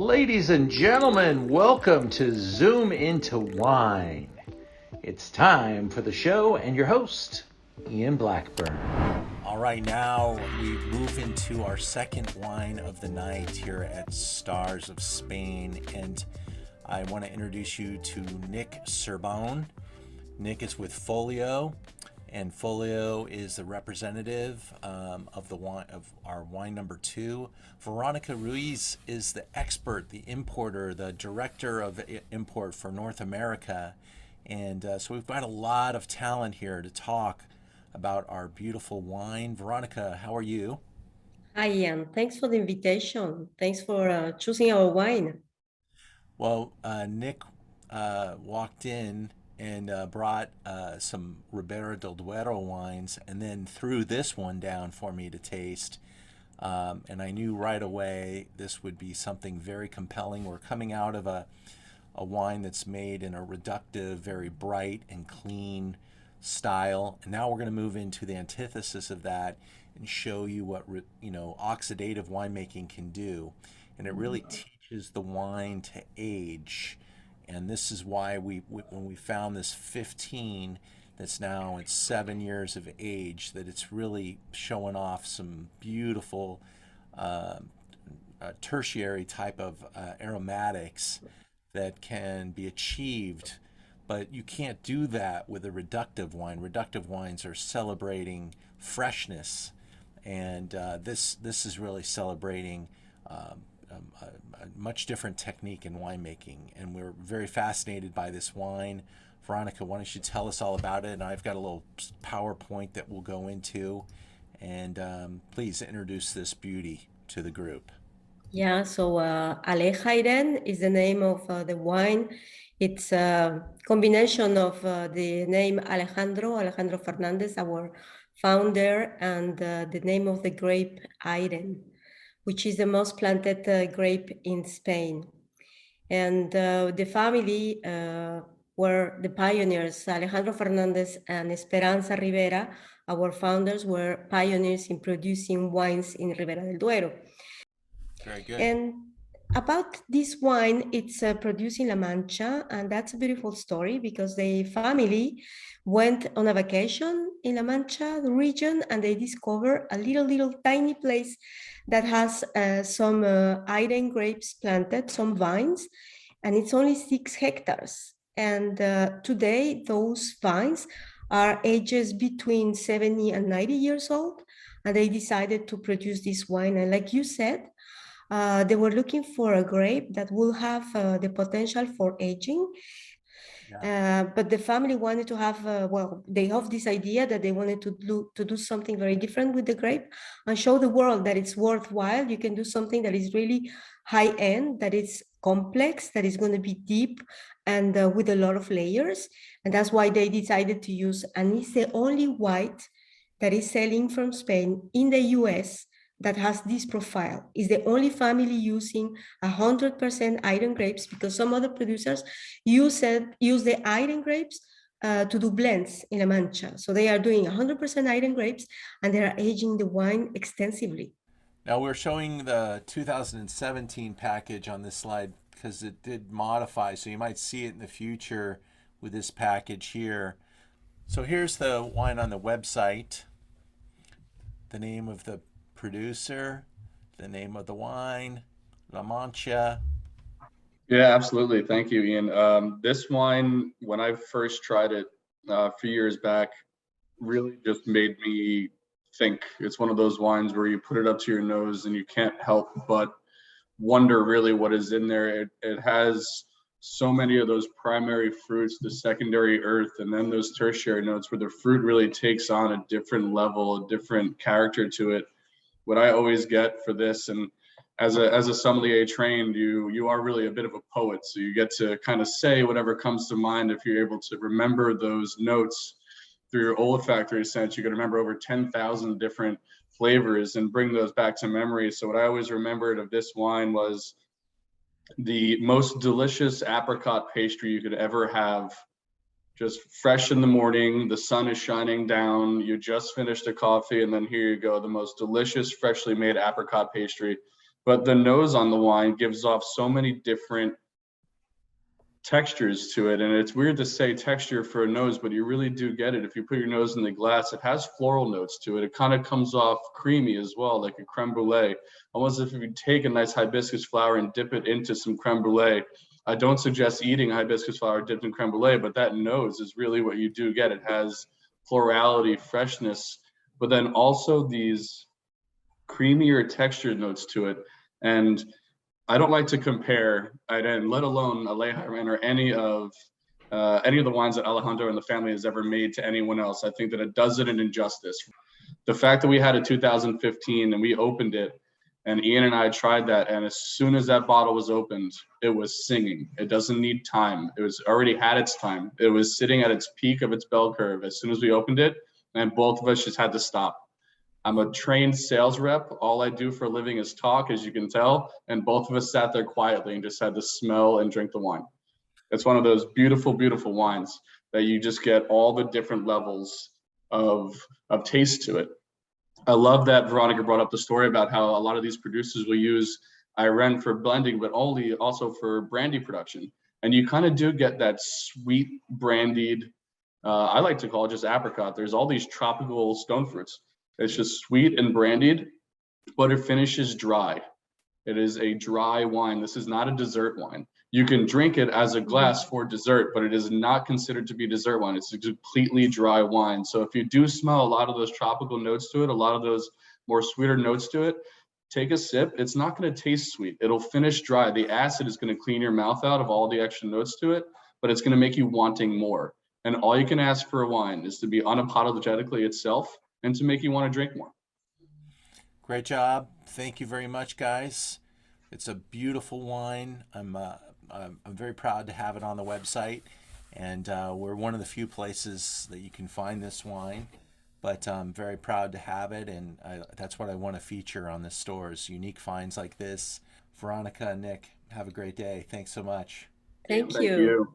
Ladies and gentlemen, welcome to Zoom into Wine. It's time for the show and your host, Ian Blackburn. All right, now we move into our second wine of the night here at Stars of Spain, and I want to introduce you to Nick Carbone. Nick is with Folio, and Folio is the representative of the wine of our wine number 2. Veronica Ruiz is the expert, the importer, the director of import for North America, and so we've got a lot of talent here to talk about our beautiful wine. Veronica, how are you? Hi, Ian. Thanks for the invitation. Thanks for choosing our wine. Well, Nick walked in and brought some Ribera del Duero wines and then threw this one down for me to taste. And I knew right away this would be something very compelling. We're coming out of a wine that's made in a reductive, very bright and clean style. And now we're going to move into the antithesis of that and show you what oxidative winemaking can do. And it really teaches the wine to age. And this is why when we found this 15 that's now at 7 years of age, that it's really showing off some beautiful tertiary type of aromatics that can be achieved. But you can't do that with a reductive wine. Reductive wines are celebrating freshness, and this is really celebrating a much different technique in winemaking. And we're very fascinated by this wine. Veronica, why don't you tell us all about it? And I've got a little PowerPoint that we'll go into. And please introduce this beauty to the group. Yeah, so Alejairen is the name of the wine. It's a combination of the name Alejandro Fernandez, our founder, and the name of the grape Airen, which is the most planted grape in Spain. And the family were the pioneers. Alejandro Fernandez and Esperanza Rivera, our founders, were pioneers in producing wines in Ribera del Duero. Very good. And about this wine, it's produced in La Mancha, and that's a beautiful story because the family went on a vacation in La Mancha, the region, and they discovered a little tiny place that has some Airen grapes planted, some vines, and it's only 6 hectares. And today, those vines are ages between 70 and 90 years old, and they decided to produce this wine. And like you said, they were looking for a grape that will have the potential for aging. Yeah. But the family wanted to have, they have this idea that they wanted to do something very different with the grape and show the world that it's worthwhile. You can do something that is really high end, that is complex, that is going to be deep and with a lot of layers. And that's why they decided to use, and it's the only white that is selling from Spain in the US that has this profile. Is the only family using 100% Airen grapes, because some other producers use the Airen grapes to do blends in La Mancha. So they are doing 100% Airen grapes and they are aging the wine extensively. Now we're showing the 2017 package on this slide because it did modify, so you might see it in the future with this package here. So here's the wine on the website, the name of the producer, the name of the wine, La Mancha. Yeah, absolutely. Thank you, Ian. This wine, when I first tried it a few years back, really just made me think. It's one of those wines where you put it up to your nose and you can't help but wonder really what is in there. It has so many of those primary fruits, the secondary earth, and then those tertiary notes where the fruit really takes on a different level, a different character to it. What I always get for this, and as a sommelier trained, you are really a bit of a poet, so you get to kind of say whatever comes to mind. If you're able to remember those notes through your olfactory sense, you can remember over 10,000 different flavors and bring those back to memory. So what I always remembered of this wine was the most delicious apricot pastry you could ever have. Just fresh in the morning, the sun is shining down, you just finished a coffee, and then here you go, the most delicious freshly made apricot pastry but the nose on the wine gives off so many different textures to it. And it's weird to say texture for a nose, but you really do get it. If you put your nose in the glass, it has floral notes to it. It kind of comes off creamy as well, like a creme brulee. Almost as if you take a nice hibiscus flower and dip it into some creme brulee. I don't suggest eating hibiscus flower dipped in creme brulee, but that nose is really what you do get. It has florality, freshness, but then also these creamier textured notes to it. And I don't like to compare, and let alone Alejo or any of the wines that Alejandro and the family has ever made to anyone else. I think that it does it an injustice. The fact that we had a 2015 and we opened it, and Ian and I tried that, and as soon as that bottle was opened, it was singing. It doesn't need time. It was already had its time. It was sitting at its peak of its bell curve as soon as we opened it, and both of us just had to stop. I'm a trained sales rep. All I do for a living is talk, as you can tell. And both of us sat there quietly and just had to smell and drink the wine. It's one of those beautiful, beautiful wines that you just get all the different levels of taste to it. I love that Veronica brought up the story about how a lot of these producers will use Iren for blending, but only also for brandy production. And you kind of do get that sweet brandied, I like to call it just apricot. There's all these tropical stone fruits. It's just sweet and brandied, but it finishes dry. It is a dry wine. This is not a dessert wine. You can drink it as a glass for dessert, but it is not considered to be dessert wine. It's a completely dry wine. So if you do smell a lot of those tropical notes to it, a lot of those more sweeter notes to it, take a sip. It's not going to taste sweet. It'll finish dry. The acid is going to clean your mouth out of all the extra notes to it, but it's going to make you wanting more. And all you can ask for a wine is to be unapologetically itself and to make you want to drink more. Great job. Thank you very much, guys. It's a beautiful wine. I'm very proud to have it on the website, and we're one of the few places that you can find this wine. But I'm very proud to have it, and that's what I want to feature on the stores. Unique finds like this. Veronica and Nick, have a great day. Thanks so much. Thank Thank you. you.